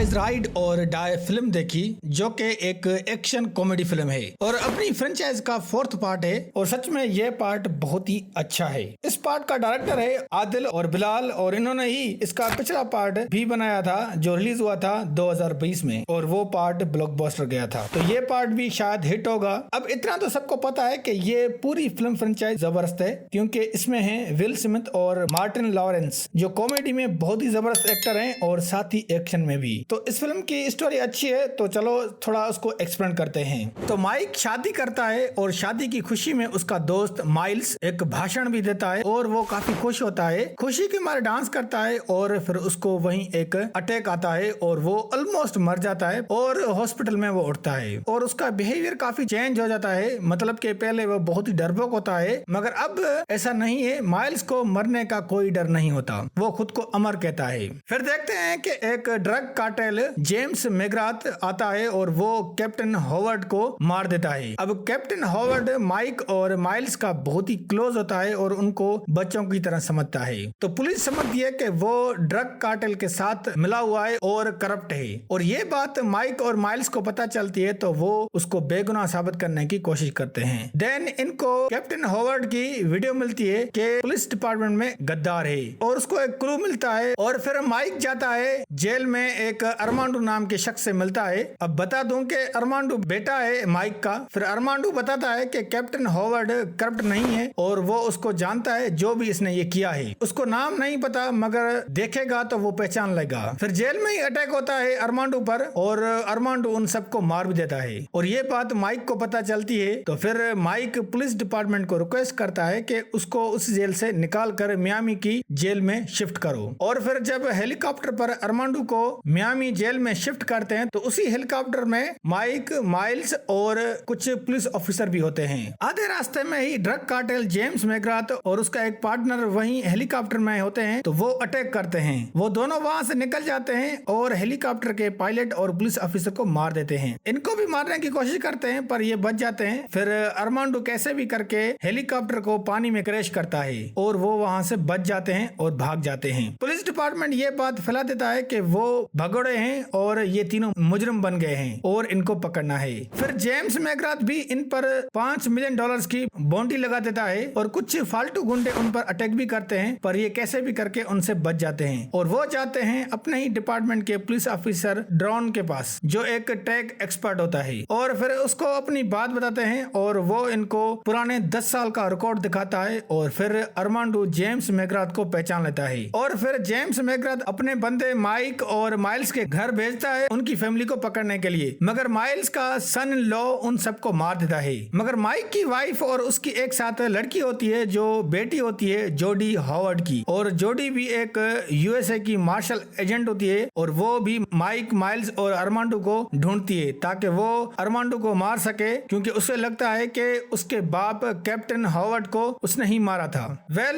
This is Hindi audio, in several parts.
वाइज राइड और डाई फिल्म देखी जो कि एक एक्शन कॉमेडी फिल्म है और अपनी फ्रेंचाइज का फोर्थ पार्ट है और सच में यह पार्ट बहुत ही अच्छा है। इस पार्ट का डायरेक्टर है आदिल और बिलाल और इन्होंने ही इसका पिछला पार्ट भी बनाया था जो रिलीज हुआ था 2020 में और वो पार्ट ब्लॉकबस्टर गया था, तो ये पार्ट भी शायद हिट होगा। अब इतना तो सबको पता है कि ये पूरी फिल्म फ्रेंचाइज जबरदस्त है क्योंकि इसमें है विल स्मिथ और मार्टिन लॉरेंस जो कॉमेडी में बहुत ही जबरदस्त एक्टर हैं और साथ ही एक्शन में भी। तो इस फिल्म की स्टोरी अच्छी है, तो चलो थोड़ा उसको एक्सप्लेन करते हैं। तो माइक शादी करता है और शादी की खुशी में उसका दोस्त माइल्स एक भाषण भी देता है और वो काफी खुश होता है, खुशी के मारे डांस करता है और फिर उसको वहीं एक अटैक आता है और वो ऑलमोस्ट मर जाता है और हॉस्पिटल में वो उठता है और उसका बिहेवियर काफी चेंज हो जाता है। मतलब कि पहले वो बहुत ही डरपोक होता है मगर अब ऐसा नहीं है, माइल्स को मरने का कोई डर नहीं होता, वो खुद को अमर कहता है। फिर देखते हैं कि एक ड्रग कार्टेल जेम्स मैकग्राथ आता है और वो कैप्टन हॉवर्ड को मार देता है। अब कैप्टन हॉवर्ड माइक और माइल्स का बहुत ही क्लोज होता है और उनको बच्चों की तरह समझता है। तो पुलिस समझती है कि वो ड्रग कार्टेल के साथ मिला हुआ है और करप्ट है और ये बात माइक और माइल्स को पता चलती है तो वो उसको बेगुनाह साबित करने की कोशिश करते हैं। देन इनको कैप्टन हॉवर्ड की वीडियो मिलती है कि पुलिस डिपार्टमेंट में गद्दार है और उसको एक क्लू मिलता है और फिर माइक जाता है जेल में एक अरमांडो नाम के शख्स से मिलता है। अब बता दूं कि अरमांडो बेटा है माइक का। फिर अरमांडो बताता है कि कैप्टन हॉवर्ड करप्ट नहीं है और वो उसको जानता है जो भी इसने ये किया है, उसको नाम नहीं पता मगर देखेगा तो वो पहचान लेगा। फिर जेल में ही अटैक होता है अरमांडो पर और अरमांडो उन सबको मार भी देता है और ये बात माइक को पता चलती है। तो फिर माइक पुलिस डिपार्टमेंट को रिक्वेस्ट करता है कि उसको उस जेल से निकाल कर मियामी की जेल में शिफ्ट करो और फिर जब हेलीकॉप्टर पर अरमांडो को मियामी जेल में शिफ्ट करते हैं तो उसी हेलीकॉप्टर में माइक, माइल्स और कुछ पुलिस ऑफिसर भी होते हैं। आधे रास्ते में ही ड्रग कार्टेल जेम्स मैकग्राथ और उसका एक पार्टनर वहीं हेलीकॉप्टर में होते हैं तो वो अटैक करते हैं। वो दोनों वहां से निकल जाते हैं और हेलीकॉप्टर के पायलट और पुलिस ऑफिसर को मार देते हैं। इनको भी मारने की कोशिश करते हैं पर ये बच जाते हैं। फिर अरमांडो कैसे भी करके हेलीकॉप्टर को पानी में क्रैश करता है और वो वहां से बच जाते हैं और भाग जाते हैं। पुलिस डिपार्टमेंट ये बात फैला देता है कि वो भगोड़े हैं और ये तीनों मुजरिम बन गए हैं और इनको पकड़ना है। फिर जेम्स मैकग्राथ भी इन पर $5 मिलियन की बाउंड्री लगा देता है और कुछ फालतू गुंडे उन पर अटैक भी करते हैं पर ये कैसे भी करके उनसे बच जाते हैं और वो जाते हैं अपने ही डिपार्टमेंट के पुलिस ऑफिसर ड्रॉन के पास जो एक टेक एक्सपर्ट होता है और फिर उसको अपनी बात बताते हैं और वो इनको पुराने 10 साल का रिकॉर्ड दिखाता है और फिर अरमांडो जेम्स मैकग्राथ को पहचान लेता है और फिर जेम्स मैकग्राथ अपने बंदे माइक और माइल्स के घर भेजता है उनकी फैमिली को पकड़ने के लिए मगर माइल्स का सन इन लॉ उन सबको मार देता है। मगर माइक की वाइफ और उसकी एक साथ लड़की होती है जो बेटी होती है जोडी हॉवर्ड की और जोडी भी एक यूएसए की मार्शल एजेंट होती है और वो भी माइक, माइल्स और अरमांडो को ढूंढती है ताकि वो अरमांडो को मार सके क्योंकि उसे लगता है कि उसके बाप कैप्टन हॉवर्ड को उसने ही मारा था।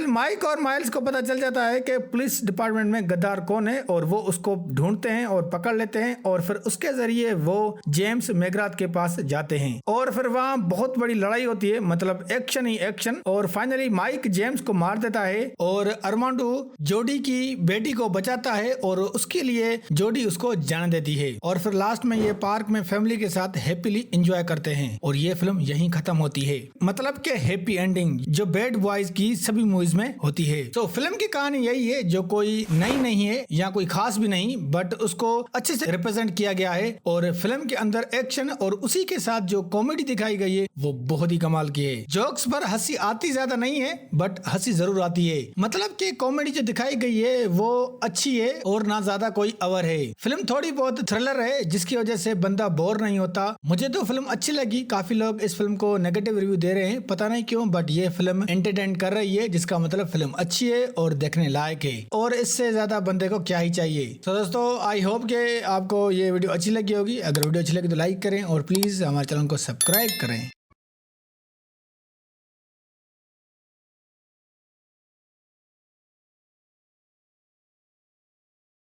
माइक और माइल्स को पता चल जाता है कि पुलिस डिपार्टमेंट में गद्दार कौन है और वो उसको ढूंढते हैं और पकड़ लेते हैं और फिर उसके जरिए वो जेम्स मैकग्राथ के पास जाते हैं और फिर वहाँ बहुत बड़ी लड़ाई होती है, मतलब एक्शन ही एक्शन और फाइनली माइक जेम्स को मार देता है और अरमांडो जोडी की बेटी को बचाता है और उसके लिए जोडी उसको जान देती है और फिर लास्ट में ये पार्क में फैमिली के साथ हैप्पीली एंजॉय करते हैं और ये फिल्म यहीं खत्म होती है। मतलब कि हैप्पी एंडिंग जो बैड बॉयज की सभी मूवीज में होती है। तो फिल्म की कहानी यही है जो कोई नई नहीं है या कोई खास भी नहीं बट उसको अच्छे से रिप्रेजेंट किया गया है और फिल्म के अंदर एक्शन और उसी के साथ जो कॉमेडी दिखाई गई है वो बहुत ही कमाल की है। जोक्स पर हंसी आती ज्यादा नहीं है बट हंसी जरूर आती है। मतलब कि कॉमेडी जो दिखाई गई है वो अच्छी है और ना ज्यादा कोई अवर है। फिल्म थोड़ी बहुत थ्रिलर है जिसकी वजह से बंदा बोर नहीं होता। मुझे तो फिल्म अच्छी लगी। काफी लोग इस फिल्म को नेगेटिव रिव्यू दे रहे हैं, पता नहीं क्यों, बट ये फिल्म एंटरटेन कर रही है जिसका मतलब फिल्म अच्छी है और देखने लायक है और इससे ज्यादा बंदे को क्या ही चाहिए। तो दोस्तों आई होप कि आपको ये वीडियो अच्छी लगी होगी। अगर वीडियो अच्छी लगी तो लाइक करें और प्लीज हमारे चैनल को सब्सक्राइब करें।